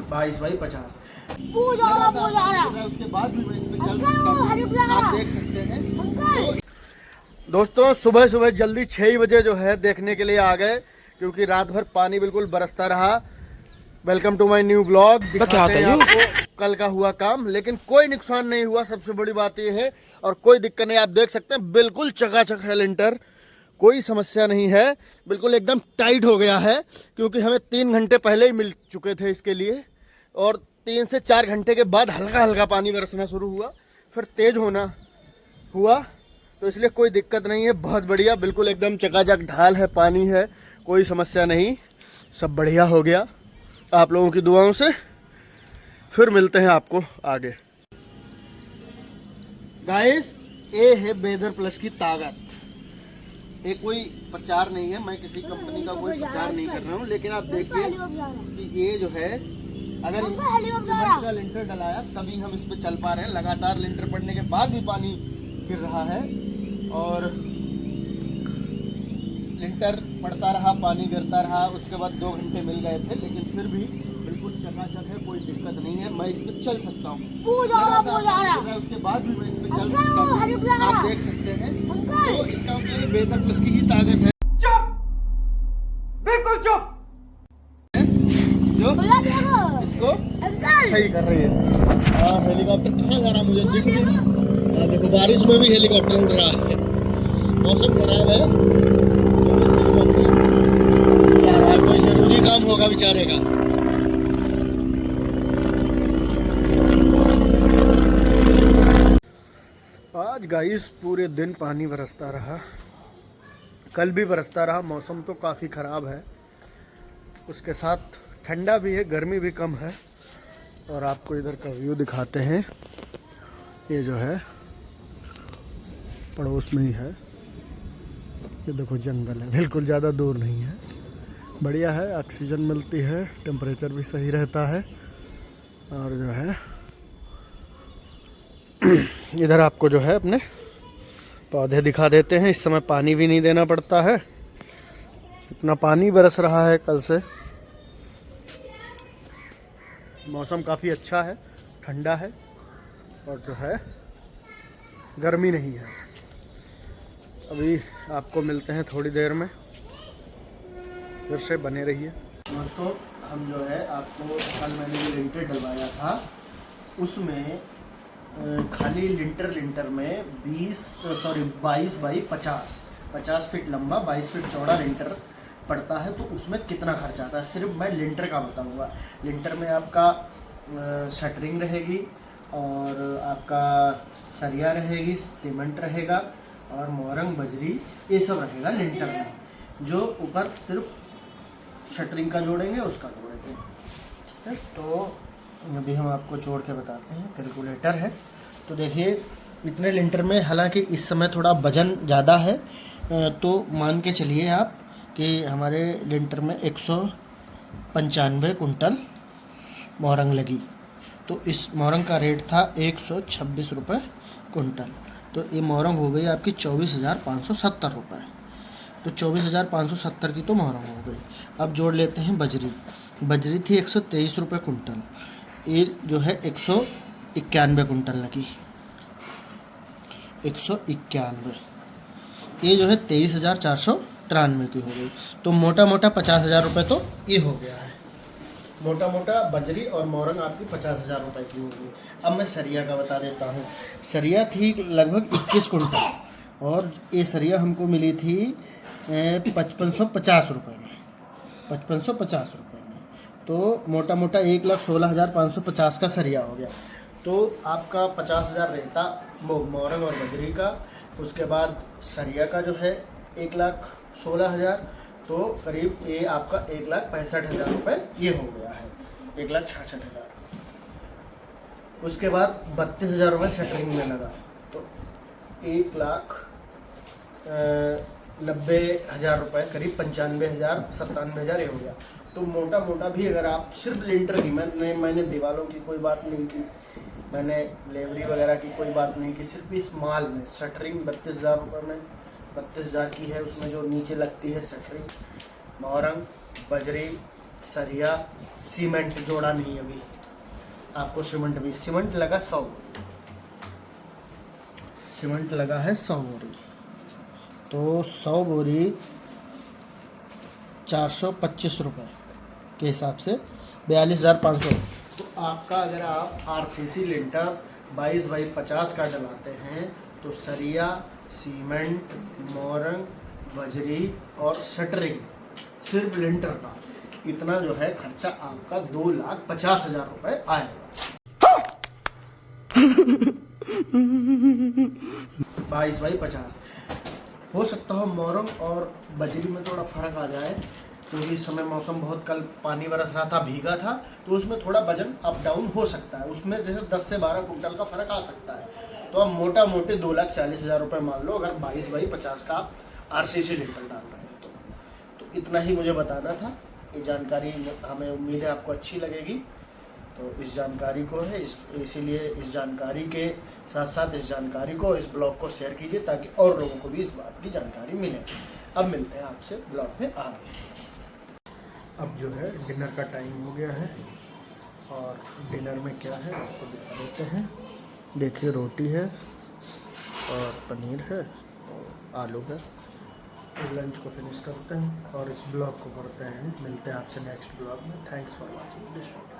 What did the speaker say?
22 by 50। उसके बाद भी मैं इसमें चल सकता हूँ, आप देख सकते हैं। दोस्तों सुबह सुबह जल्दी 6 बजे जो है देखने के लिए आ गए, क्योंकि रात भर पानी बिल्कुल बरसता रहा। Welcome to my new blog. दिखाते हैं आपको कल का हुआ काम, लेकिन कोई नुकसान नहीं हुआ, सबसे बड़ी बात यह है। और कोई दिक्कत नहीं, आप देख सकते हैं बिल्कुल चकाचक है लिंटर, कोई समस्या नहीं है, बिल्कुल एकदम टाइट हो गया है। क्योंकि हमें 3 घंटे पहले ही मिल चुके थे इसके लिए, और 3 से 4 घंटे के बाद हल्का हल्का पानी बरसना शुरू हुआ, फिर तेज होना हुआ, तो इसलिए कोई दिक्कत नहीं है। बहुत बढ़िया, बिल्कुल एकदम चकाचक ढाल है, पानी है, कोई समस्या नहीं, सब बढ़िया हो गया आप लोगों की दुआओं से। फिर मिलते हैं आपको आगे। गाइस, ये है बेदर प्लस की ताकत। ये कोई प्रचार नहीं है, मैं किसी कंपनी का कोई प्रचार नहीं कर रहा हूँ, लेकिन आप देखिए कि ये जो है, अगर इस सीमेंट का लिंटर डलाया तभी हम इस पे चल पा रहे हैं। लगातार लिंटर पड़ने के बाद भी पानी गिर रहा है, और लिंटर पड़ता रहा, पानी गिरता रहा। उसके बाद 2 घंटे मिल गए थे, लेकिन फिर भी बिल्कुल चकाचक है, कोई दिक्कत नहीं है। मैं इस पे चल सकता हूँ, उसके बाद भी मैं इस पे चल सकता हूँ, आप देख सकते हैं। तो इसका मतलब बेहतर प्लस की ही ताकत है। चुप, बिल्कुल चुप। जो इसको सही कर रही है। हेलीकॉप्टर कहाँ जा रहा मुझे दिख नहीं। देखो बारिश में भी हेलीकॉप्टर उड़ रहा है, मौसम खराब है, कोई जरूरी काम होगा बेचारे का। आज गाइस पूरे दिन पानी बरसता रहा, कल भी बरसता रहा। मौसम तो काफ़ी ख़राब है, उसके साथ ठंडा भी है, गर्मी भी कम है। और आपको इधर का व्यू दिखाते हैं। ये जो है पड़ोस में ही है, ये देखो जंगल है, बिल्कुल ज़्यादा दूर नहीं है। बढ़िया है, ऑक्सीजन मिलती है, टेम्परेचर भी सही रहता है। और जो है इधर आपको जो है अपने पौधे दिखा देते हैं। इस समय पानी भी नहीं देना पड़ता है, इतना पानी बरस रहा है कल से। मौसम काफ़ी अच्छा है, ठंडा है, और जो है गर्मी नहीं है। अभी आपको मिलते हैं थोड़ी देर में, फिर से बने रहिए। दोस्तों हम जो है आपको कल मैंने जो लिंटर डलवाया था, उसमें खाली लिंटर में 22 बाई 50 फीट लंबा, 22 फीट चौड़ा लिंटर पड़ता है। तो उसमें कितना खर्च आता है सिर्फ मैं लिंटर का बताऊंगा। लिंटर में आपका शटरिंग रहेगी, और आपका सरिया रहेगी, सीमेंट रहेगा, और मोरंग बजरी, ये सब रहेगा लिंटर में। जो ऊपर सिर्फ शटरिंग का जोड़ेंगे उसका जोड़ेंगे। तो अभी हम आपको जोड़ के बताते हैं, कैलकुलेटर है। तो देखिए इतने लिंटर में, हालांकि इस समय थोड़ा वजन ज़्यादा है, तो मान के चलिए आप कि हमारे लिंटर में 195 कुंटल मोरंग लगी। तो इस मोरंग का रेट था 126 रुपये कुंटल। तो ये मोरंग हो गई आपकी 24,570 रुपये। तो 24,570 की तो मोरंग हो गई। अब जोड़ लेते हैं बजरी। बजरी थी 123 रुपये कुंटल, ये जो है 191 कुंटल लगी, 191। ये जो है 23,493 की हो गई। तो मोटा मोटा 50,000 रुपये तो ये हो गया है। मोटा मोटा बजरी और मोरंग आपकी 50,000 रुपये की हो गई। अब मैं सरिया का बता देता हूँ। सरिया थी लगभग 21 कुंटल, और ये सरिया हमको मिली थी 5550 रुपये में, 5550 रुपये में। तो मोटा मोटा 1,16,550 का सरिया हो गया। तो आपका 50,000 रहता मोरंग और बजरी का, उसके बाद सरिया का जो है 1,16,000, तो करीब ये आपका 1,65,000 रुपये ये हो गया है, 1,66,000। उसके बाद 32,000 रुपये शटरिंग में लगा, तो 1,90,000 रुपये, करीब 95,000 97,000 ये हो गया। तो मोटा मोटा भी अगर आप सिर्फ लिंटर की, मैंने दीवारों की कोई बात नहीं की, मैंने लेवरी वगैरह की कोई बात नहीं की, सिर्फ इस माल में शटरिंग 32,000 रुपये में 32,000 की है। उसमें जो नीचे लगती है शटरिंग, मोरंग, बजरी, सरिया सीमेंट जोड़ा नहीं अभी, आपको सीमेंट लगा 100, सीमेंट लगा है 100 बोरी, तो 100 बोरी 425 रुपये के हिसाब से 42,500। तो आपका अगर आप आरसीसी लिंटर 22x50 का डलाते हैं तो सरिया, सीमेंट, मोरंग, बजरी और शटरिंग सिर्फ लिंटर का इतना जो है खर्चा आपका 2,50,000 रुपये आएगा। 22x50 हो सकता हो मोरंग और बजरी में थोड़ा फर्क आ जाए, क्योंकि इस समय मौसम बहुत, कल पानी बरस रहा था, भीगा था, तो उसमें थोड़ा वजन अप डाउन हो सकता है, उसमें जैसे 10 से 12 कुंटल का फर्क आ सकता है। तो आप मोटा मोटे 2,40,000 रुपये मान लो अगर 22x50 का आप आरसीसी लिंटर डाल रहे हैं तो इतना ही मुझे बताना था। ये जानकारी हमें उम्मीद है आपको अच्छी लगेगी, तो इस जानकारी को है इसीलिए इस जानकारी के साथ साथ इस जानकारी को और इस ब्लॉग को शेयर कीजिए ताकि और लोगों को भी इस बात की जानकारी मिले। अब मिलते हैं आपसे ब्लॉग में आगे। अब जो है डिनर का टाइम हो गया है और डिनर में क्या है आपको दिखा देते हैं। देखिए रोटी है और पनीर है और आलू है। लंच को फिनिश करते हैं और इस ब्लॉग को करते हैं, मिलते हैं आपसे नेक्स्ट ब्लॉग में। Thanks for watching this video.